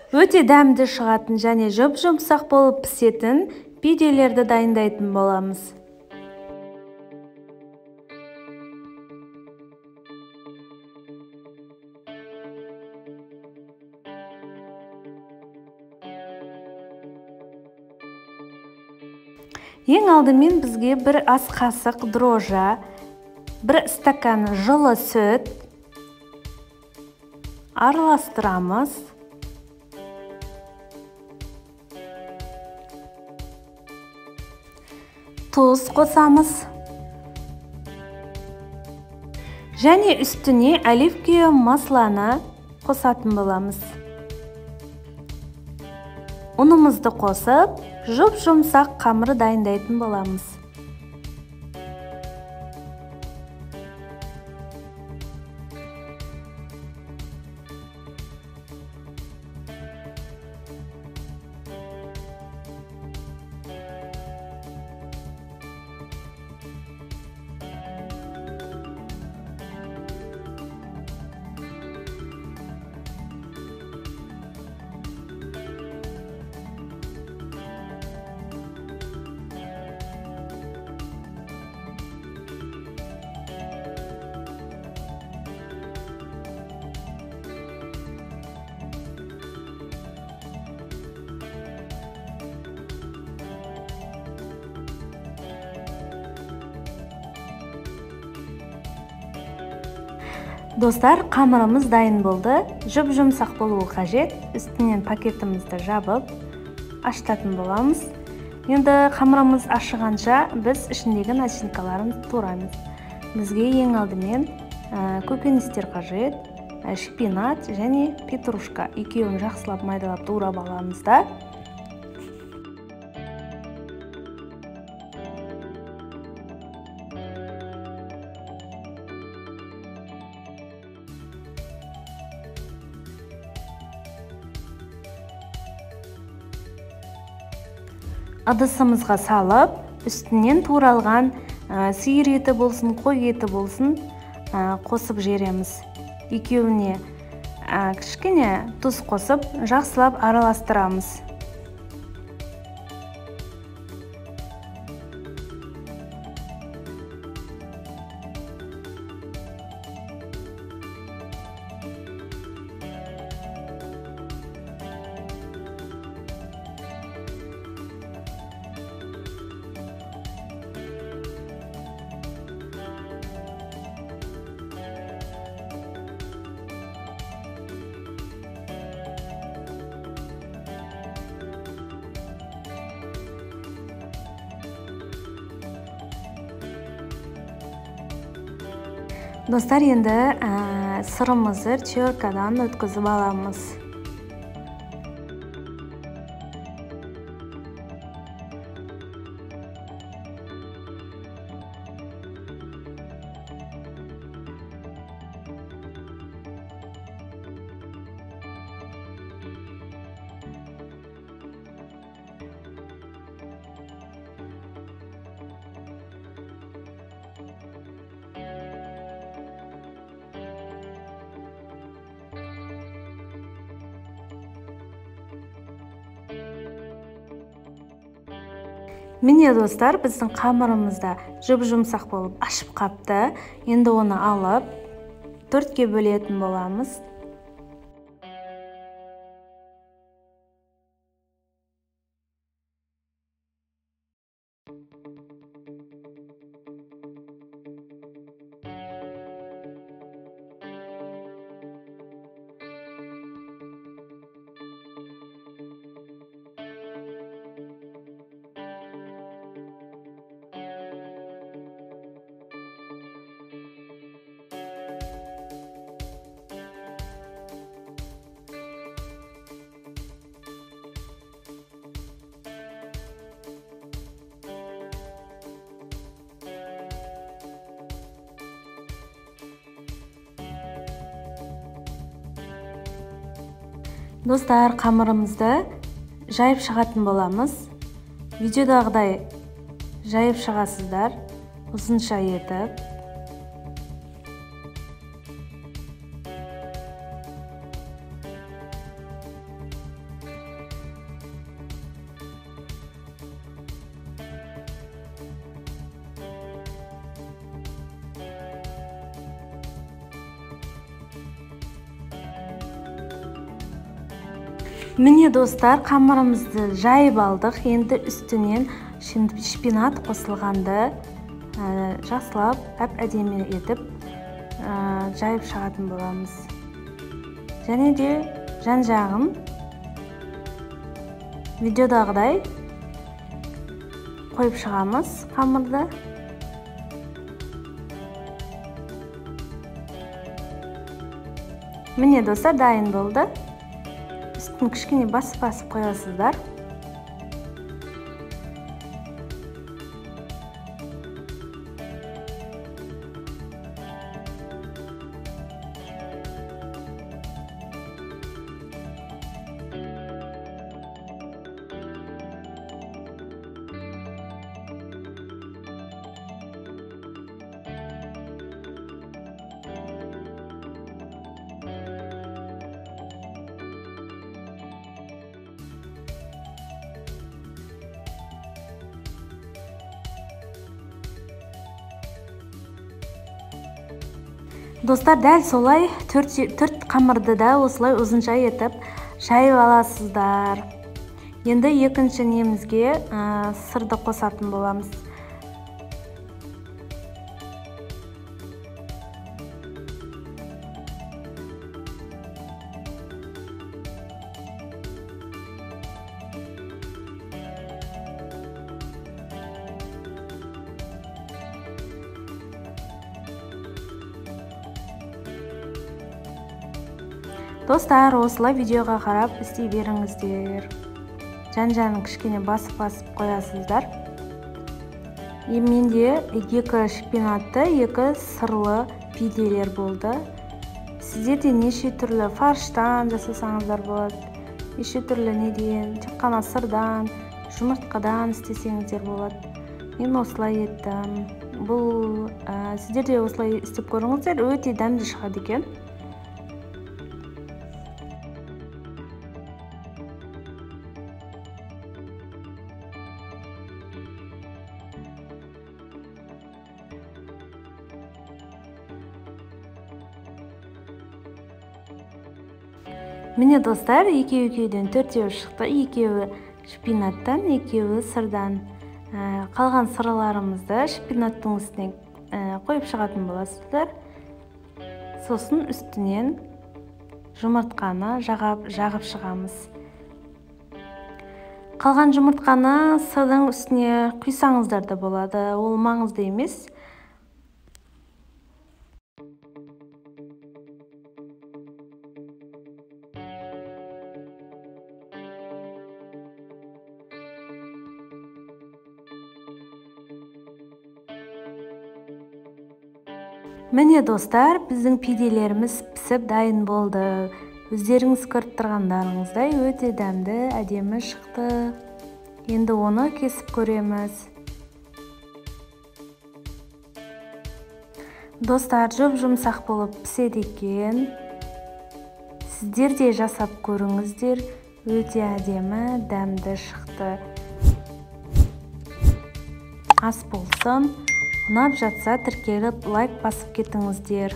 Өте дәмді шығатын және жұп-жұмсақ болып пісетін пиделерді дайындайтын боламыз. Ең алдымен бізге бір ас қасық дрожжа, бір стакан жылы сүт араластырамыз. Тұз қосамыз. Және үстіне оливковое масланы қосатын боламыз. Ұнымызды қосып, жұп-жұмсақ қамыр дайындайтын боламыз. Достар, қамырымыз дайын болды. Жұп-жұмсақ болуы қажет. Үстінен пакетімізді жабып, ашытатын боламыз. Енді қамырымыз ашығанша біз ішіндегі начинкаларын турамыз. Бізге ең алдымен көкөністер қажет, шпинат және петрушка. Екеуін жақсылап майдалап турап аламыз да. Ыдысымызға салып, үстінен туралған сиыр еті болсын, қой еті болсын қосып жереміз. Екеуіне кішкене тұз қосып, жақсылап араластырамыз. Достар, енді сырымызды теркадан өткізіп аламыз. Міне достар, біздің қамырымызда жұп-жұмсақ болып ашып қапты. Енді оны алып, төртке бөлетін боламыз. Достар, қамырымызды жайып шығатын боламыз. Видеодағыдай жайып шығасыздар, ұзынша етіп. Міне достар, қамырымызды жайып алдық. Енді үстінен шпинат қосылғанды жақсылап әп-әдемі етіп жайып шығатын боламыз. Және де жан-жағын видеодағыдай қойып шығамыз қамырды. Міне достар, дайын болды. Үстін кішкене басып қоясыздар. Достар, дәл солай 4 қамырды да осылай ұзынша етіп жайып аласыздар. Енді екінші немізге сырды қосатын боламыз. Достар, осылай видеоға қарап істей беріңіздер. Жан-жағын кішкене басып қоясыздар. Менде 2 шпинатты, 2 сырлы пиделер болды. Сіздерде неше түрлі фарштан жасасаңыздар болады. Неше түрлі неден, тек қана сырдан, жұмыртқадан істесеңіздер болады. Мен осылай еттім. Бұл сіздерде осылай істеп көріңіздер, өте дәмді шығады екен. Міне достар, екеуден 4 шықты, 2 шпинаттан, 2 сырдан. Қалған сырларымызды шпинаттың үстіне қойып шығатын боласыздар. Сосын үстінен жұмыртқаны жағып шығамыз. Қалған жұмыртқаны сырдың үстіне құйсаңыздар да болады, ол маңызды емес. Міне достар, біздің пиделеріміз пісіп дайын болды. Өздеріңіз көріп тұрғандарыңыздай өте дәмді, әдемі шықты. Енді оны кесіп көреміз. Достар, жұмсақ болып піседі екен. Сіздер де жасап көріңіздер. Өте әдемі, дәмді шықты. Ас болсын. Ұнап жатса тіркеліп лайк басып кетіңіздер.